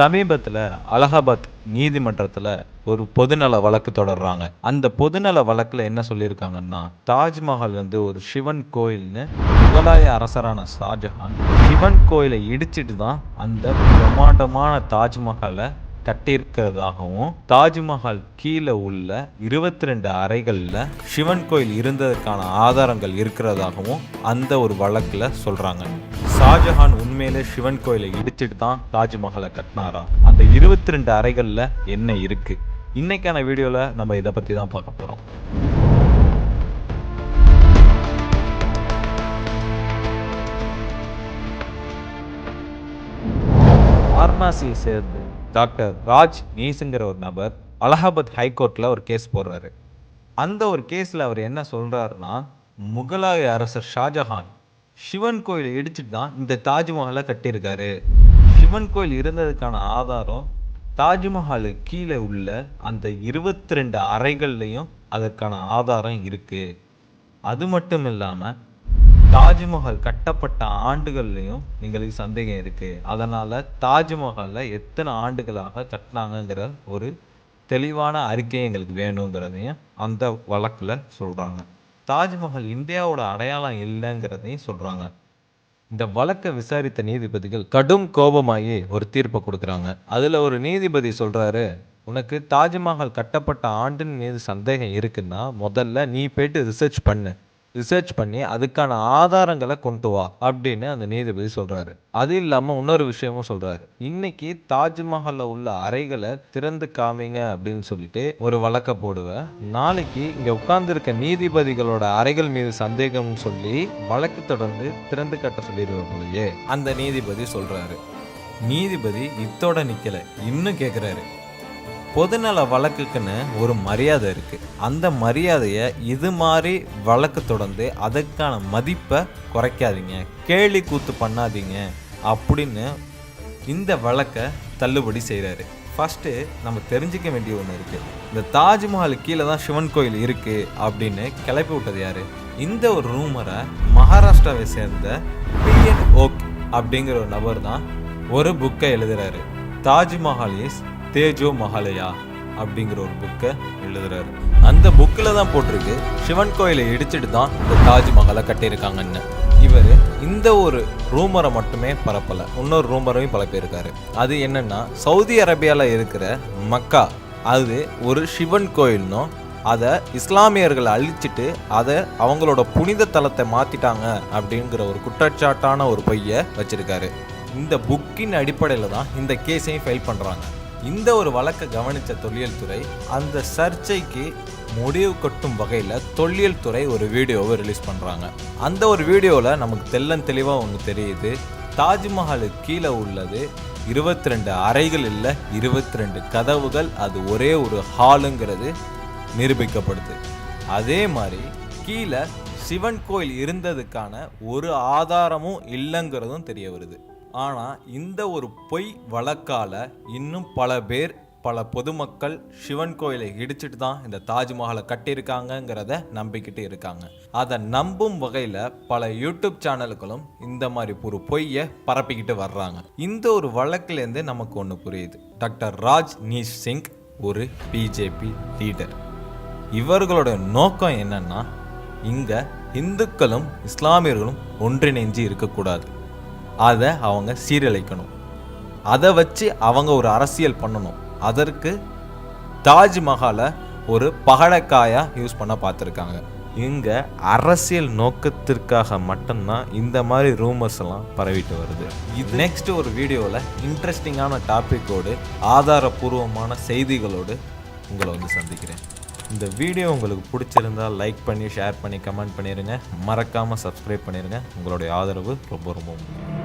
சமீபத்தில் அலகாபாத் நீதிமன்றத்தில் ஒரு பொதுநல வழக்கு தொடர்றாங்க. அந்த பொதுநல வழக்கில் என்ன சொல்லியிருக்காங்கன்னா, தாஜ்மஹால் ஒரு சிவன் கோயில்னு முகலாய அரசரான ஷாஜஹான் சிவன் கோயிலை இடிச்சிட்டு தான் அந்த பிரம்மாண்டமான தாஜ்மஹாலை கட்டியிருக்கிறதாகவும், தாஜ்மஹால் கீழே உள்ள 22 அறைகளில் சிவன் கோயில் இருந்ததற்கான ஆதாரங்கள் இருக்கிறதாகவும் அந்த ஒரு வழக்கில் சொல்றாங்க. ஷாஜஹான் உண்மையிலே சிவன் கோயிலை இடிச்சிட்டு தான் தாஜ்மஹாலை கட்டினாரா? அந்த 22 அறைகளில் என்ன இருக்கு? இன்னைக்கான வீடியோவில் நம்ம இதை பற்றி தான் பார்க்க போகிறோம். வாரணாசியை சேர்ந்து டாக்டர் ராஜ் நீஸ்ங்கிற ஒரு நபர் அலகாபாத் ஹைகோர்ட்டில் ஒரு கேஸ் போடுறாரு. அந்த ஒரு கேஸில் அவர் என்ன சொல்கிறாருன்னா, முகலாய அரசர் ஷாஜஹான் சிவன் கோயிலை இடிச்சிட்டு தான் இந்த தாஜ்மஹாலை கட்டியிருக்காரு. சிவன் கோயில் இருந்ததுக்கான ஆதாரம் தாஜ்மஹாலுக்கு கீழே உள்ள அந்த 22 அறைகள்லையும் அதற்கான ஆதாரம் இருக்குது. அது மட்டும் இல்லாமல் தாஜ்மஹால் கட்டப்பட்ட ஆண்டுகள்லையும் எங்களுக்கு சந்தேகம் இருக்குது. அதனால் தாஜ்மஹாலில் எத்தனை ஆண்டுகளாக கட்டினாங்கங்கிற ஒரு தெளிவான அறிக்கை எங்களுக்கு வேணுங்கிறதையும் அந்த வழக்கில் சொல்கிறாங்க. தாஜ்மஹால் இந்தியாவோட அடையாளம் இல்லைங்கிறதையும் சொல்கிறாங்க. இந்த வழக்கை விசாரித்த நீதிபதிகள் கடும் கோபமாகி ஒரு தீர்ப்பை கொடுக்குறாங்க. அதில் ஒரு நீதிபதி சொல்கிறாரு, உனக்கு தாஜ்மஹால் கட்டப்பட்ட ஆண்டின் மீது சந்தேகம் இருக்குன்னா முதல்ல நீ போயிட்டு ரிசர்ச் பண்ணி அதுக்கான ஆதாரங்களை கொண்டு வா அப்படின்னு அந்த நீதிபதி சொல்றாரு. அது இல்லாம இன்னொரு விஷயமும் சொல்றாரு, இன்னைக்கு தாஜ்மஹால்ல உள்ள அறைகளை திறந்து காமிங்க அப்படின்னு சொல்லிட்டு ஒரு வழக்க போடுவேன், நாளைக்கு இங்க உட்கார்ந்து இருக்க நீதிபதிகளோட அறைகள் மீது சந்தேகம்னு சொல்லி வழக்கு தொடர்ந்து திறந்து கட்ட சொல்லிடுவாங்க. அந்த நீதிபதி சொல்றாரு. நீதிபதி இத்தோட நிக்கல, இன்னும் கேட்கிறாரு, பொதுநல வழக்குக்குன்னு ஒரு மரியாதை இருக்குது. அந்த மரியாதையை இது மாதிரி வழக்கு தொடர்ந்து அதற்கான மதிப்பை குறைக்காதீங்க, கேலி கூத்து பண்ணாதீங்க அப்படின்னு இந்த வழக்கை தள்ளுபடி செய்கிறாரு. ஃபஸ்ட்டு நம்ம தெரிஞ்சிக்க வேண்டிய ஒன்று இருக்குது. இந்த தாஜ்மஹால் கீழே தான் சிவன் கோயில் இருக்குது அப்படின்னு கிளப்பி விட்டது யார்? இந்த ஒரு ரூமரை மகாராஷ்டிராவை சேர்ந்த பிஎன் ஓக் அப்படிங்கிற ஒரு நபர் தான் ஒரு புக்கை எழுதுறாரு. தாஜ்மஹால் இஸ் தேஜோ மஹாலயா அப்படிங்கிற ஒரு புக்கை எழுதுறாரு. அந்த புக்கில் தான் போட்டிருக்கு சிவன் கோயிலை இடிச்சிட்டு தான் இந்த தாஜ்மஹாலை கட்டியிருக்காங்கன்னு. இவர் இந்த ஒரு ரூமரை மட்டுமே பரப்பலை, இன்னொரு ரூமரையும் பரப்பியிருக்காரு. அது என்னன்னா, சவுதி அரேபியாவில் இருக்கிற மக்கா அது ஒரு சிவன் கோயில்னும் அதை இஸ்லாமியர்களை அழிச்சிட்டு அதை அவங்களோட புனித தலத்தை மாற்றிட்டாங்க அப்படிங்கிற ஒரு குற்றச்சாட்டான ஒரு பொய்யை வச்சிருக்காரு. இந்த புக்கின் அடிப்படையில் தான் இந்த கேஸையும் ஃபைல் பண்ணுறாங்க. இந்த ஒரு வழக்கை கவனித்த தொல்லியல் துறை அந்த சர்ச்சைக்கு முடிவு கட்டும் வகையில் தொல்லியல் துறை ஒரு வீடியோவை ரிலீஸ் பண்ணுறாங்க. அந்த ஒரு வீடியோவில் நமக்கு தெளிவாக ஒன்று தெரியுது, தாஜ்மஹாலுக்கு கீழே உள்ளது 22 அறைகள் இல்லை, 22 கதவுகள், அது ஒரே ஒரு ஹாலுங்கிறது நிரூபிக்கப்படுது. அதே மாதிரி கீழே சிவன் கோயில் இருந்ததுக்கான ஒரு ஆதாரமும் இல்லைங்கிறதும் தெரிய வருது. ஆனால் இந்த ஒரு பொய் வழக்கால் இன்னும் பல பொதுமக்கள் சிவன் கோயிலை இடிச்சிட்டு தான் இந்த தாஜ்மஹாலை கட்டியிருக்காங்கங்கிறத நம்பிக்கிட்டு இருக்காங்க. அதை நம்பும் வகையில் பல யூடியூப் சேனல்களும் இந்த மாதிரி ஒரு பொய்யை பரப்பிக்கிட்டு வர்றாங்க. இந்த ஒரு வழக்கிலேருந்து நமக்கு ஒன்று புரியுது, டாக்டர் ராஜ் நீஷ் சிங் ஒரு பிஜேபி லீடர். இவர்களோட நோக்கம் என்னன்னா, இங்கே இந்துக்களும் இஸ்லாமியர்களும் ஒன்றிணைஞ்சு இருக்கக்கூடாது, அதை அவங்க சீரழிக்கணும், அதை வச்சு அவங்க ஒரு அரசியல் பண்ணணும். அதற்கு தாஜ்மஹாலை ஒரு பகடைக்காயாக யூஸ் பண்ண பார்த்துருக்காங்க. இங்கே அரசியல் நோக்கத்திற்காக மட்டும்தான் இந்த மாதிரி ரூமர்ஸ் எல்லாம் பரவிட்டு வருது. இது நெக்ஸ்ட் ஒரு வீடியோவில் இன்ட்ரெஸ்டிங்கான டாப்பிக்கோடு ஆதாரபூர்வமான செய்திகளோடு உங்களை சந்திக்கிறேன். இந்த வீடியோ உங்களுக்கு பிடிச்சிருந்தால் லைக் பண்ணி, ஷேர் பண்ணி, கமெண்ட் பண்ணிடுங்க. மறக்காமல் சப்ஸ்கிரைப் பண்ணிடுங்க. உங்களுடைய ஆதரவு ரொம்ப முக்கியம்.